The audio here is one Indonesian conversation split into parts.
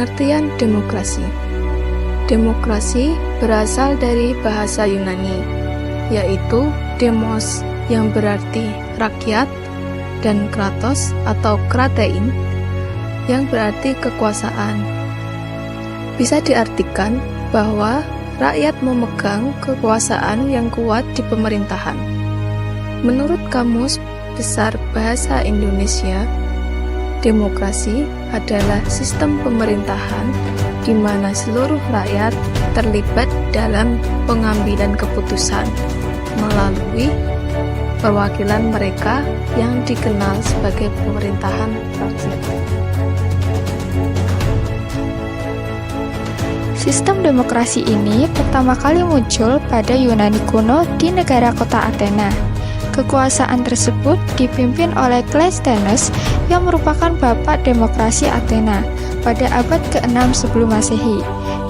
Pengertian demokrasi. Demokrasi berasal dari bahasa Yunani, yaitu demos yang berarti rakyat dan kratos atau kratein yang berarti kekuasaan. Bisa diartikan bahwa rakyat memegang kekuasaan yang kuat di pemerintahan. Menurut Kamus Besar Bahasa Indonesia, demokrasi adalah sistem pemerintahan di mana seluruh rakyat terlibat dalam pengambilan keputusan melalui perwakilan mereka yang dikenal sebagai pemerintahan rakyat. Sistem demokrasi ini pertama kali muncul pada Yunani kuno di negara kota Athena. Kekuasaan tersebut dipimpin oleh Cleisthenes yang merupakan bapak demokrasi Athena pada abad ke-6 sebelum Masehi.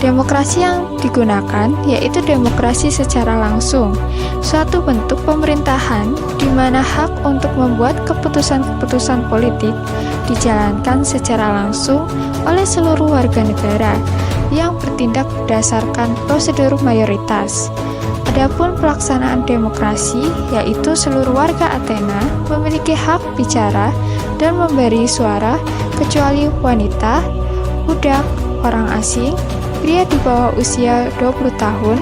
Demokrasi yang digunakan yaitu demokrasi secara langsung, suatu bentuk pemerintahan di mana hak untuk membuat keputusan-keputusan politik dijalankan secara langsung oleh seluruh warga negara yang bertindak berdasarkan prosedur mayoritas. Adapun pelaksanaan demokrasi, yaitu seluruh warga Athena memiliki hak bicara dan memberi suara kecuali wanita, budak, orang asing, pria di bawah usia 20 tahun,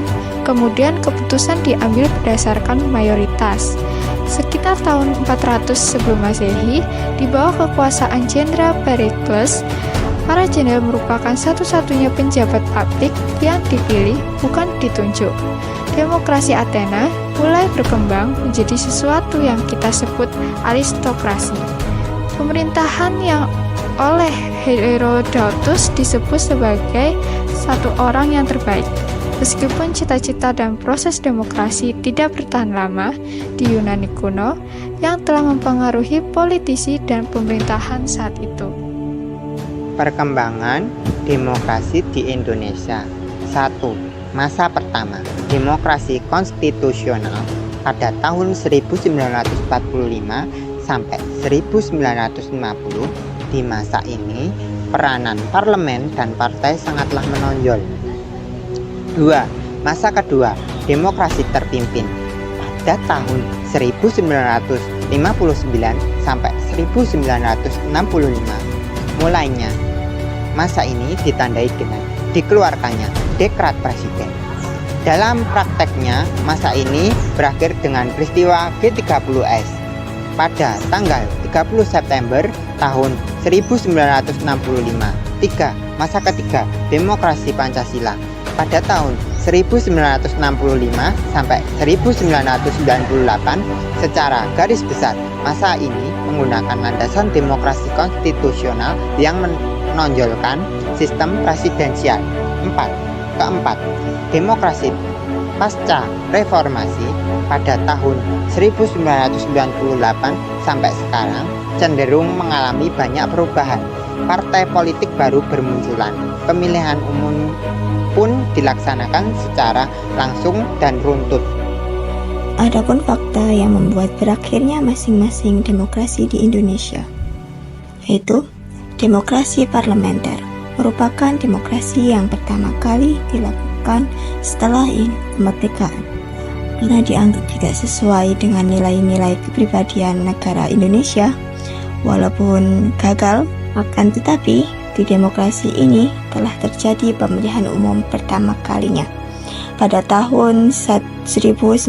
kemudian keputusan diambil berdasarkan mayoritas. Sekitar tahun 400 sebelum Masehi, di bawah kekuasaan Jenderal Pericles, para jenderal merupakan satu-satunya penjabat publik yang dipilih, bukan ditunjuk. Demokrasi Athena mulai berkembang menjadi sesuatu yang kita sebut aristokrasi. Pemerintahan yang oleh Herodotus disebut sebagai satu orang yang terbaik. Meskipun cita-cita dan proses demokrasi tidak bertahan lama di Yunani kuno yang telah mempengaruhi politisi dan pemerintahan saat itu. Perkembangan demokrasi di Indonesia. 1. Masa pertama, demokrasi konstitusional pada tahun 1945 sampai 1950. Di masa ini, peranan parlemen dan partai sangatlah menonjol. 2. Masa kedua, demokrasi terpimpin pada tahun 1959 sampai 1965. Mulainya, masa ini ditandai dengan dikeluarkannya dekret presiden. Dalam prakteknya, masa ini berakhir dengan peristiwa G30S pada tanggal 30 September tahun 1965. 3. Masa ketiga, demokrasi Pancasila pada tahun 1965 sampai 1998. Secara garis besar, masa ini menggunakan landasan demokrasi konstitusional yang menonjolkan sistem presidensial. Keempat, demokrasi pasca reformasi pada tahun 1998 sampai sekarang cenderung mengalami banyak perubahan. Partai politik baru bermunculan. Pemilihan umum pun dilaksanakan secara langsung dan runtut. Adapun fakta yang membuat berakhirnya masing-masing demokrasi di Indonesia, yaitu demokrasi parlementer merupakan demokrasi yang pertama kali dilakukan setelah kemerdekaan karena dianggap tidak sesuai dengan nilai-nilai kepribadian negara Indonesia. Walaupun gagal, akan tetapi di demokrasi ini telah terjadi pemilihan umum pertama kalinya pada tahun 1955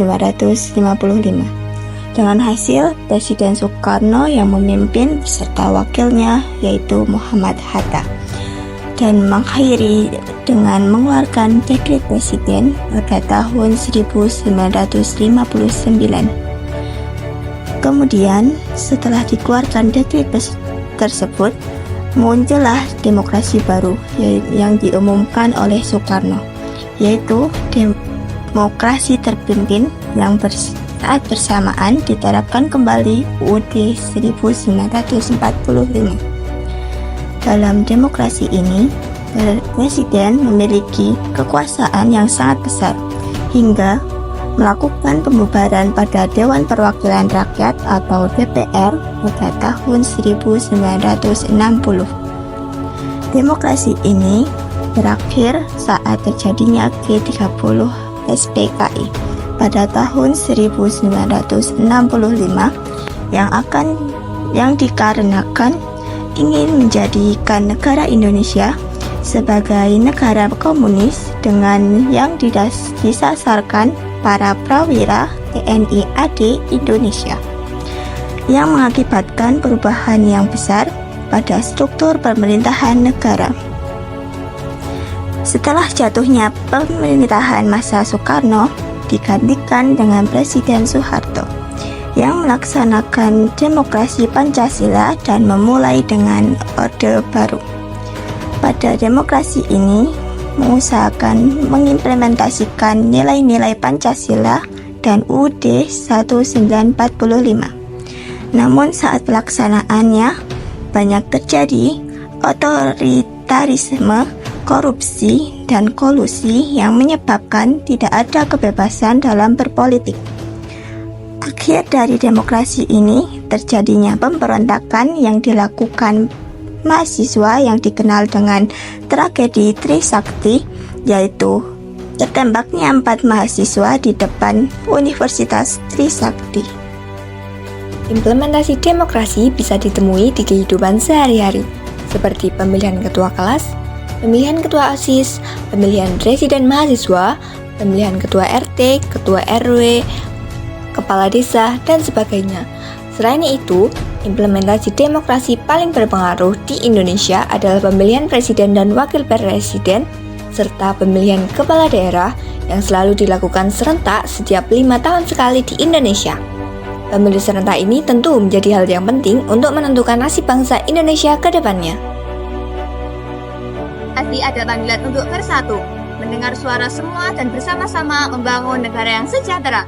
dengan hasil Presiden Soekarno yang memimpin beserta wakilnya yaitu Muhammad Hatta, dan mengakhiri dengan mengeluarkan dekret presiden pada tahun 1959. Kemudian setelah dikeluarkan dekret tersebut, muncullah demokrasi baru yang diumumkan oleh Soekarno, yaitu demokrasi terpimpin yang saat bersamaan diterapkan kembali UUD 1945. Dalam demokrasi ini, presiden memiliki kekuasaan yang sangat besar hingga melakukan pembubaran pada Dewan Perwakilan Rakyat atau DPR pada tahun 1960. Demokrasi ini berakhir saat terjadinya G30 SPKI pada tahun 1965 yang dikarenakan ingin menjadikan negara Indonesia sebagai negara komunis dengan yang disasarkan para prawira TNI AD Indonesia, yang mengakibatkan perubahan yang besar pada struktur pemerintahan negara. Setelah jatuhnya pemerintahan masa Soekarno digantikan dengan Presiden Soeharto yang melaksanakan demokrasi Pancasila dan memulai dengan Orde Baru. Pada demokrasi ini mengusahakan mengimplementasikan nilai-nilai Pancasila dan UUD 1945. Namun saat pelaksanaannya banyak terjadi otoritarisme, korupsi, dan kolusi yang menyebabkan tidak ada kebebasan dalam berpolitik. Akhir dari demokrasi ini terjadinya pemberontakan yang dilakukan mahasiswa yang dikenal dengan tragedi Trisakti, yaitu tertembaknya 4 mahasiswa di depan Universitas Trisakti. Implementasi demokrasi bisa ditemui di kehidupan sehari-hari, seperti pemilihan ketua kelas, pemilihan ketua OSIS, pemilihan residen mahasiswa, pemilihan ketua RT, ketua RW, kepala desa, dan sebagainya. Selain itu, implementasi demokrasi paling berpengaruh di Indonesia adalah pemilihan presiden dan wakil presiden, serta pemilihan kepala daerah yang selalu dilakukan serentak setiap 5 tahun sekali di Indonesia. Pemilu serentak ini tentu menjadi hal yang penting untuk menentukan nasib bangsa Indonesia ke depannya. Pasti ada panggilan untuk bersatu, mendengar suara semua dan bersama-sama membangun negara yang sejahtera.